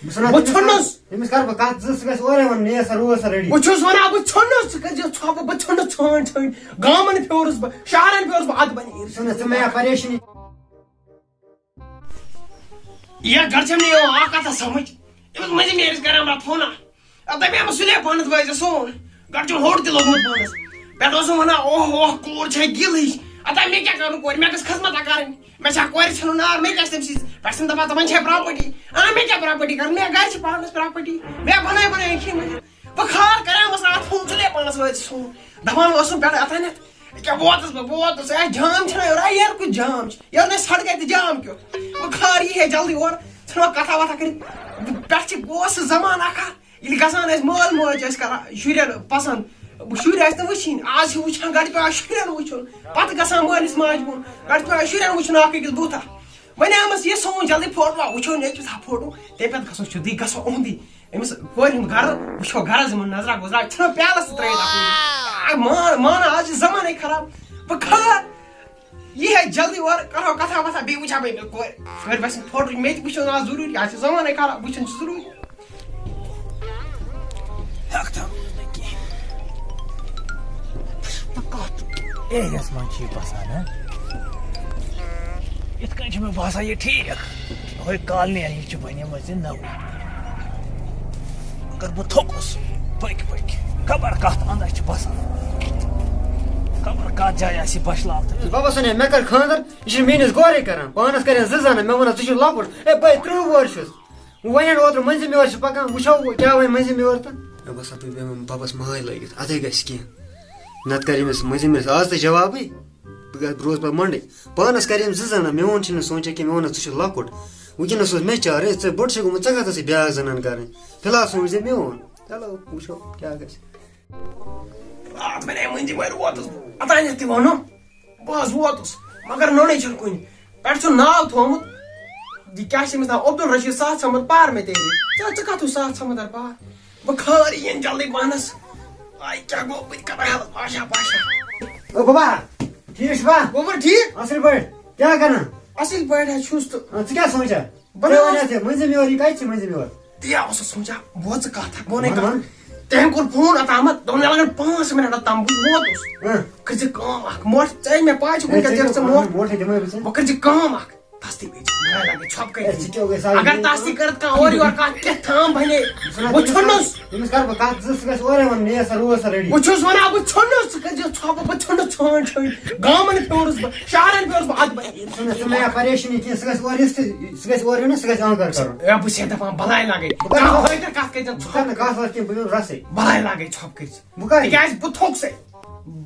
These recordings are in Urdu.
أمِس کَرٕ بہٕ کَتھ زٕ سُہ گژھِ اورَے وَنُن نیس سا روز سا ریڈی بہٕ چھُس وَنان بہٕ ژھٕنُس ژٕ کٔرۍزِ ژھۄپہٕ بہٕ ژھٕنُس ژھانٛڈ ژھٲنٛڈ گامَن پھیورُس بہٕ شہرَن پھیورُس بہٕ اَدٕ بَنہِ ژٕ مےٚ پریشٲنی یا گھر چھم نہیں آ کتھ سمجھ أمِس مٔنٛزِم نیرِس کران بہٕ فونا دَپے مےٚ سُلے پانَس وٲتۍ سون گۄڈٕ چھُم ہوٚٹ تہِ لوٚگمُت پانَس پٮ۪ٹھٕ اوسُم وَنان اوہ کوٗر چھےٚ گِل ہِش اَدا مےٚ کیٛاہ کَرُن کورِ مےٚ گٔژھ خدمتا کَرٕنۍ مےٚ چھا کورِ ژھٕنُن نار مےٚ کیٛاہ چھِ تٔمۍ سٕنٛز پٮ۪ٹھٕ چھِم دَپان تِمَن چھےٚ پرٛاپَرٹی مےٚ کیٛاہ پرٛاپَرٹی کَرٕنۍ مےٚ گَرِ چھِ پانَس پرٛاپَرٹی مےٚ بَنٲے أکھی منٛز بہٕ کھار کَریمَس راتھ فون ژٕلے پانَس وٲتۍ سون دَپان اوسُم پٮ۪ٹھٕ اَتھَنٮ۪تھ ییٚکیٛاہ ووتُس بہٕ جام چھُنہ یورٕ یورٕ کُس جام چھِ یورٕ نَے سڑکے تہِ جام کیُتھ بہٕ کھار یی ہے جلدی اورٕ ژھٕنو کَتھا وَتھا کٔرِتھ پٮ۪ٹھٕ چھِ اوس سُہ زمانہٕ اَکھا ییٚلہِ گژھان ٲسۍ مٲل موج ٲسۍ کَران شُرٮ۪ن پَسنٛد شُرۍ ٲسۍ نہٕ وٕچھِنۍ آز چھِ وٕچھان گۄڈٕ پٮ۪وان شُرٮ۪ن وٕچھُن پَتہٕ گژھان مٲلِس ماجہِ کُن گۄڈٕ پٮ۪وان شُرٮ۪ن وٕچھُن اَکھ أکِس بُتھا وۄنۍ آمَس یہِ سون جلدی فوٹوا وٕچھو نیٚچوِس ہا فوٹو تَمہِ پَتہٕ گژھو سیوٚدُے گژھو اُہُنٛدُے أمِس کورِ ہُنٛد گَرٕ وٕچھو گَرَس یِمَن نظرا گُزرا ژھٕنو پیالَس تہِ ترٛٲیِتھ مانان آز چھِ زمانَے خراب بہٕ کھار یی ہے جلدی اورٕ کَرہو کَتھا وَتھا بیٚیہِ وٕچھٕ ہا بہٕ أمِس کورِ کورِ باسہِ فوٹو مےٚ تہِ وٕچھُن آز ضروٗری آز چھِ زمانَے خراب وٕچھُن چھُ ضروٗری ایریاہَس منٛز چھِ یہِ باسان یِتھ کٔنۍ چھِ مےٚ باسان یہِ ٹھیٖک یِہوے کالنی یہِ چھِ بَنیمٕژ یہِ نٔو اگر بہٕ تھوٚکُس پٔکۍ پٔکۍ خبر کَتھ اَنٛدَر چھِ باسان خبر کَتھ جایہِ آسہِ یہِ بَشلاوتہٕ بابا سَنیا مےٚ کَر خانٛدر یہِ چھُ میٛٲنِس گورے کران پانَس کَرٮ۪ن 2 زَنہٕ مےٚ ووٚنُن ژٕ چھُکھ لۄکُٹ بٔے 30 وُہُر چھُس وۄنۍ وَنٮ۪ن اوترٕ مٔنٛزِم یور چھِ پَکان وٕچھو کیٛاہ وَنہِ مٔنٛزِم یور تہٕ مےٚ باسان بہٕ بیٚہمہٕ بَبَس مٲلۍ لٲگِتھ اَدَے گژھِ کینٛہہ نَتہٕ کَرِ أمِس مٔنٛزِمِس آز تہِ جوابٕے بہٕ روزٕ پَتہٕ مۄنٛڈٕے پانَس کَرِ أمۍ 2 زَنہٕ میون چھِنہٕ سونٛچان کینٛہہ مےٚ ووٚنُس ژٕ چھُکھ لۄکُٹ وٕنکٮ۪نَس اوس مےٚ چار ژٕ بوٚڑ چھُکھ گوٚمُت ژےٚ کَتھ ٲسٕے بیٛاکھ زَنان کَرٕنۍ فِلحال سوٗنٛچ زِ میون چلو وٕچھو کیٛاہ گژھِ راتھ بَنے مٔنٛزِم وَرِ ووتُس بہٕ اوٚتانٮ۪تھ تہِ ووٚنُم بہٕ حظ ووتُس مگر نوٚنٕے چھُنہٕ کُنہِ پٮ۪ٹھٕ چھُن ناو تھوٚمُت یہِ کیٛاہ چھِ أمِس ناو عبدالرشیٖد ساتھ سَمد پار مےٚ تیٚلہِ ژٕ کَتھ چھُکھ ساتھ سَمد پار بہٕ کھار یِن جلدی پانَس آے کیٛاہ گوٚو بہٕ تہِ کَرٕ ہٮ۪لٕپ پاشا پاشا او بابا ٹھیٖک چھُکھا گوٚبُر ٹھیٖک اَصٕل پٲٹھۍ کیٛاہ کَران اَصٕل پٲٹھۍ حظ چھُس تہٕ ژٕ کیٛاہ سونٛچان مٔنٛزِم یور یہِ کَتہِ چھِ مٔنٛزِم یور تی اوسُس سونٛچان بوز ژٕ کَتھ بہٕ وَنَے کَتھ تٔمۍ کوٚر فون اوٚتامَتھ دوٚپُن مےٚ لَگَن 5 مِنَٹ اوٚتام بہٕ ووتُس کٔرۍ زِ کٲم اَکھ موٹھ ژےٚ مےٚ پاے چھِ وٕنۍکٮ۪س دِکھ ژٕ موٹھ وۄنۍ کٔرۍ زِ کٲم اَکھ تَس تہِ بیٚیہِ بَلاے لَگے ژھۄپہٕ کٔرِتھ اگر تَس تہِ کٔرِتھ کانٛہہ اورٕ یورٕ کانٛہہ کینٛہہ تھام بَنے بہٕ ژھٕنُس أمِس کَرٕ بہٕ کَتھ زٕ سُہ گژھِ اورَے وَنُن نیس سا روز سا ریڈی بہٕ چھُس وَنان بہٕ ژھٕنُس ژٕ کٔرۍ زِ ژھۄپہٕ بہٕ ژھٕنُس ژھانٛڈ ژھٲنٛڈ گامَن پھیورُس بہٕ شہرَن پھیورُس بہٕ اَدٕ بَنہِ ژٕ مےٚ پریشٲنی کینٛہہ سُہ گژھِ اورٕ یُس تہِ سُہ گژھِ اورٕ یُن سُہ گژھِ آنکار کَرُن ہے بہٕ چھَس دَپان بَلاے لَگے کَتھ کٔرۍ زِ بہٕ کَرٕ نہٕ کَتھ وَتھ کینٛہہ بہٕ دِمہٕ رَسٕے بَلاے لَگے ژھۄپہٕ کٔرۍ زِ بہٕ کَرٕ تِکیٛازِ بہٕ تھوٚکسَے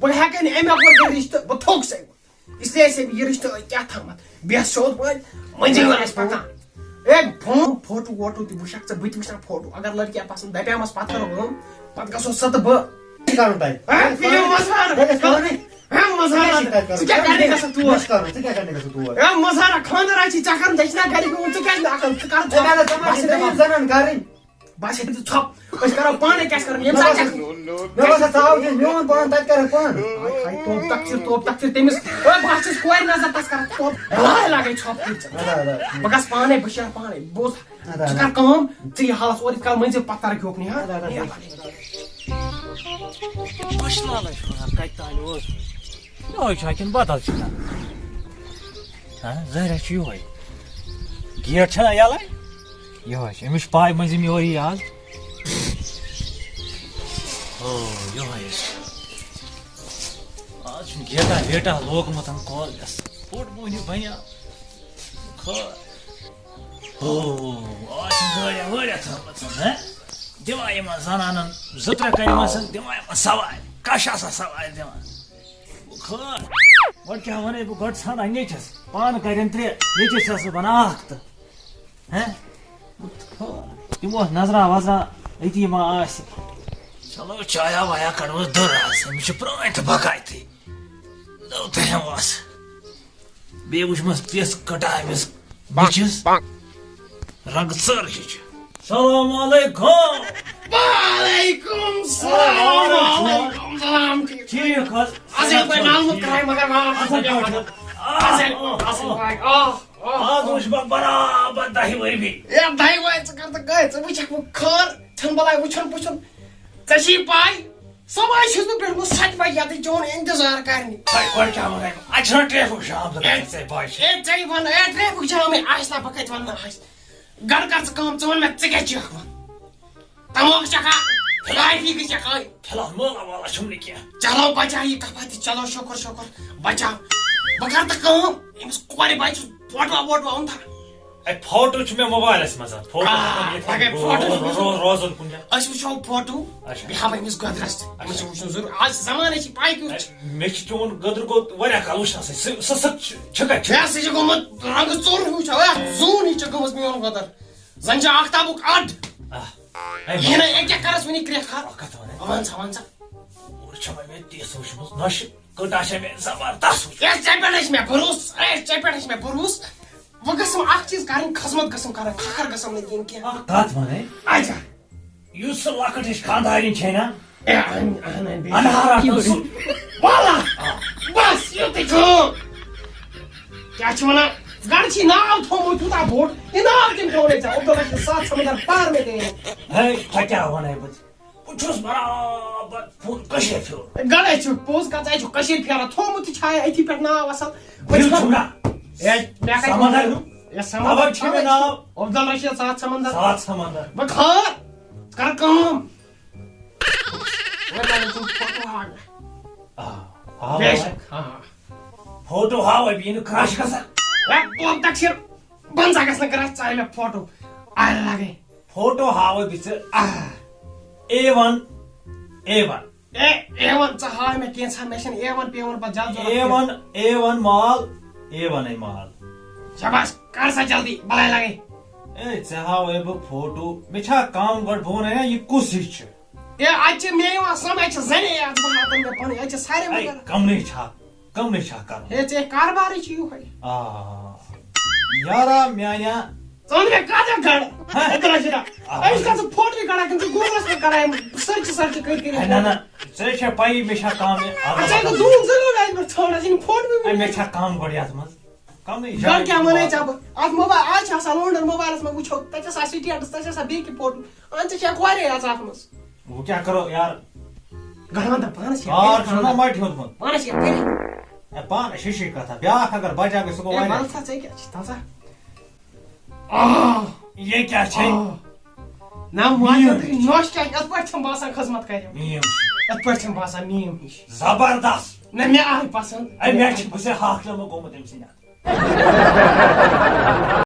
بہٕ ہٮ۪کَے نہٕ اَمہِ اَپور کٔرِتھ رِشتہٕ بہٕ تھوٚکسَے اِسلیے چھِ یہِ رِشتہٕ کیٛاہ تھامَتھ بیٚیہِ سیوٚد پٲٹھۍ مٔنٛزِم آسہِ پَکان اے فوٹو ووٹو تہِ وٕچھکھ ژٕ بہٕ تہِ وٕچھان فوٹو اگر لٔڑکِیا پَسنٛد دَپیمَس پَتہٕ کَرو کٲم پَتہٕ گژھو سۄ تہٕ بہٕ کَرُن تۄہہِ مَزارا خانٛدر آسہِ ژےٚ کَرُن ژےٚ چھِنا گرِ بِہُن ژٕ کیٛازِ نہٕ اَکھ ژٕ کَر زَنان کَرٕنۍ باسے ژٕ ژھۄپ أسۍ کَرو پانَے کیٛاہ چھِ کَرُن ییٚمہِ ساتہٕ مےٚ باسان ژٕ آوُکھ میون پان تَتہِ کَرَکھ پانہٕ توپ تَکھ تٔمِس بہٕ چھُس کورِ نظر تَس کَران توپ بَلاے لَگے ژھۄپ کٔرِتھ بہٕ گژھٕ پانَے بہٕ شیرٕ پانَے بوز ژٕ کَر کٲم ژٕ یہِ حالَس اورٕ یِتھ کال مٔنٛزِم پَتہٕ تَرَکھ یوٚکُن بَشلالا چھُ وَنان کَتہِ تانۍ اوس یِہوے چھا کِنہٕ بدل چھُ ظٲہرا چھُ یِہوے گیٹ چھَنا یَلَے یِہوے چھُ أمِس چھِ پاے مٔنٛزِم یور یی آز یِہوے آز چھُنہٕ گیٹا ویٹا لوگمُت کالجَس بوٚڑ موہنیوٗ بَنیو آز چھِ گٲڑیاہ وٲڑیاہ تھٲومٕژ دِوان یِمن زَنانَن 2-3 کَرِمَژَن دِوان یِمن سوارِ کَش آسان سوارِ دِوان خٲر گۄڈٕ کیٛاہ وَنَے بہٕ گۄڈٕ ژھانٛڈان نیٚچِس پانہٕ کَرٮ۪ن 3 نیٚچِس چھَس بہٕ بَنان 1 تہٕ دِمو نظرا وَظرا أتی ما آسہِ چلو چایا وایا کَڑوس دٔر آز أمِس چھِ پرٛٲنۍ تہٕ بَکایتٕے نٔو تہِ ہٮ۪مہوس بیٚیہِ وٕچھمَس تِژھ کٔٹا أمِس بٕچھِس رنٛگہٕ ژٔر ہِش سلام علیکُم وعلیکُم سلام ٹھیٖک حظ اَصٕل پٲٹھۍ نالمُت کَرے مگر آز وٕچھ بہٕ برابر 10 ؤری بیٚیہِ اے دہہِ وٲے ژٕ کر تہٕ گٔے ژٕ وٕچھکھ وۄنۍ خٲر چھَنہٕ بلاے وٕچھُن پُچھُن ژےٚ چھِی پاے صبحٲے چھُس بہٕ بیوٗٹھمُت 7 بجہِ ییٚتہِ چون اِنتظار کرنہِ تۄہہِ گۄڈٕ کیٛاہ وَنَے بہٕ اَتہِ چھُنہ ٹرٛیفِک جام ژےٚ پاے چھِ اے ژےٚ وَن اے ٹرٛیفِک جامٕے آسہِ نا بہٕ کَتہِ وَنہٕ نہٕ آسہِ گۄڈٕ کر ژٕ کٲم ژٕ وَن مےٚ ژٕ کیٛاہ چھُکھ وۄنۍ تموکھ چھکھا ٹرٛیفِک چھکھا فِلحال مٲلا والا چھُم نہٕ کیٚنٛہہ چلو بچاوی کپاتہِ چلو شُکُر شُکُر بچاو بہٕ کر تہٕ کٲم أمِس کورِ بچہِ فوٹوا ووٹوا اوٚن تھا اَتہِ فوٹو چھُ مےٚ موبایلَس منٛز روزُن کُنہِ جایہِ أسۍ وٕچھو فوٹو بیٚیہِ ہاو أمِس گۄدرس تہِ أمِس چھُ وٕچھُن ضروٗر آز زمانہٕ چھِ پاے کیُتھ چھُ مےٚ چھُ چون گٔدٕر گوٚو واریاہ کال وٕچھنَسٕے سُہ چھُ کَتہِ مےٚ ہسا چھُ گوٚمُت رنٛگہٕ ژوٚر ہیوٗ چھُ زوٗن ہِش چھِ گٔمٕژ میون گۄدر زن چھُ آختابُک اڈ یہِ نَے أکیاہ کرس وٕنہِ کرٛٮ۪کھ کَتھ وَنَے وَن سا وَن سا اور چھےٚ وۄنۍ مےٚ تِژھ وٕچھمٕژ نۄشہِ کٔٹا چھےٚ مےٚ زبردست وٕچھ اے ژےٚ پٮ۪ٹھ چھِ مےٚ بروسہٕ اے ژےٚ پٮ۪ٹھ چھِ مےٚ بروسہٕ وۄنۍ گژھم اکھ چیٖز کرٕنۍ خٔذمت گژھم کرٕنۍ کھکھر گژھم نہٕ دِنۍ کینٛہہ کَتھ وَنَے اچھا یُس سُہ لۄکٕٹ ہِش خانٛدارِنۍ چھے نا اے اہن انہارا سُہ والا بس یُتُے چھُ کیٛاہ چھِ وَنان گۄڈٕ چھِ ناو تھوٚمُت تیوٗتاہ بوٚڑ یہِ ناو کٔمۍ تھوٚونَے ژےٚ عبداللہ ساتھ سمندر پار مےٚ گٔے ہے ژےٚ کیٛاہ وَنَے بہٕ بہٕ چھُس برابر پوٗرٕ کٔشیٖر پھیوٗر گۄڈے چھُ پوٚز کَتھ ژےٚ چھُ کٔشیٖر پھیران تھوٚمُت تہِ چھا أتھی پٮ۪ٹھ ناو اَصٕل سمندر سمندر چھُ مےٚ ناو عبداللہ رشیٖد ساتھ سمندر سات سمندر بہٕ کھار ژٕ کر کٲم فوٹو ہاو بے شک فوٹو ہاو بیٚیہِ نہٕ کرٛش گژھان پوٚپ تقسیٖر بنٛزا گژھِ نہٕ کرٛاش ژٕ ہاے مےٚ فوٹو آے لگے فوٹو ہاوے بہٕ ژےٚ A1 A1 اے وَن ژٕ ہاے مےٚ کینٛژھا مےٚ چھِنہٕ A1 پیوان پتہٕ جلد A1 مال A1 مال شاباش کر سا جلدی بلاے لگے اے ژےٚ ہاوے بہٕ فوٹو مےٚ چھا کم گۄڈٕ بہٕ وَنَے نا یہِ کُس ہِش چھُ اے اَتہِ چھِ مےٚ یِوان سمجھ اَتہِ چھِ زَنے یاد بہٕ ہاوتن مےٚ پنٕنۍ اَتہِ چھِ سارے مگر کمنٕے چھا کرُن ہے ژےٚ کاربارٕے چھُ یِہوے یارا میانہِ ژٕ وَن مےٚ کَتھ گڑ عبدالرشیٖدہ أمِس کَتھ ژٕ فوٹوٕے کڑان کِنہٕ ژٕ گوٗگلَس پٮ۪ٹھ کڑان سٔرچ کٔرۍ نہ ژےٚ چھےٚ پَیی مےٚ چھا کم ژےٚ گوٚو دوٗن ضروٗر اَتہِ پٮ۪ٹھ ژھانڈان ژٕ فوٹوٕے مےٚ چھا کم گۄڈٕ یتھ منٛز کمنٕے گڑ کیٛاہ وَنَے ژےٚ بہٕ اَتھ موبایل آز چھِ آسان لونڈن موبایلَس منٛز وٕچھو تَتہِ چھِ آسان سِٹیٹس تَتہِ چھِ آسان بیٚیہِ کینٛہہ فوٹو ژٕ چھَکھ واریاہ اَژ اَتھ منٛز وۄنۍ کیٛاہ کرو یار گڑ وَن تہٕ پانَس چھُنہ مٹہِ ہیوٚتمُت پانَس کیٛاہ کٔرِتھ پانس ہِشی کتھا بیاکھ اگر بچا گژھِ سُہ گوٚو واریاہ وَل سا ژےٚ کیٛاہ چھِ تَژا یہِ کیٛاہ چھے نہ نوش کیٛاہ یِتھ پٲٹھۍ چھَم باسان خٔذمت کَرِ میٖم یِتھ پٲٹھۍ چھَم باسان میٖم ہِش زبردست نہ مےٚ آے پسنٛد مےٚ چھُ بہٕ چھُسے ہاکھ لیومُت گوٚمُت أمۍ سٕنٛدِ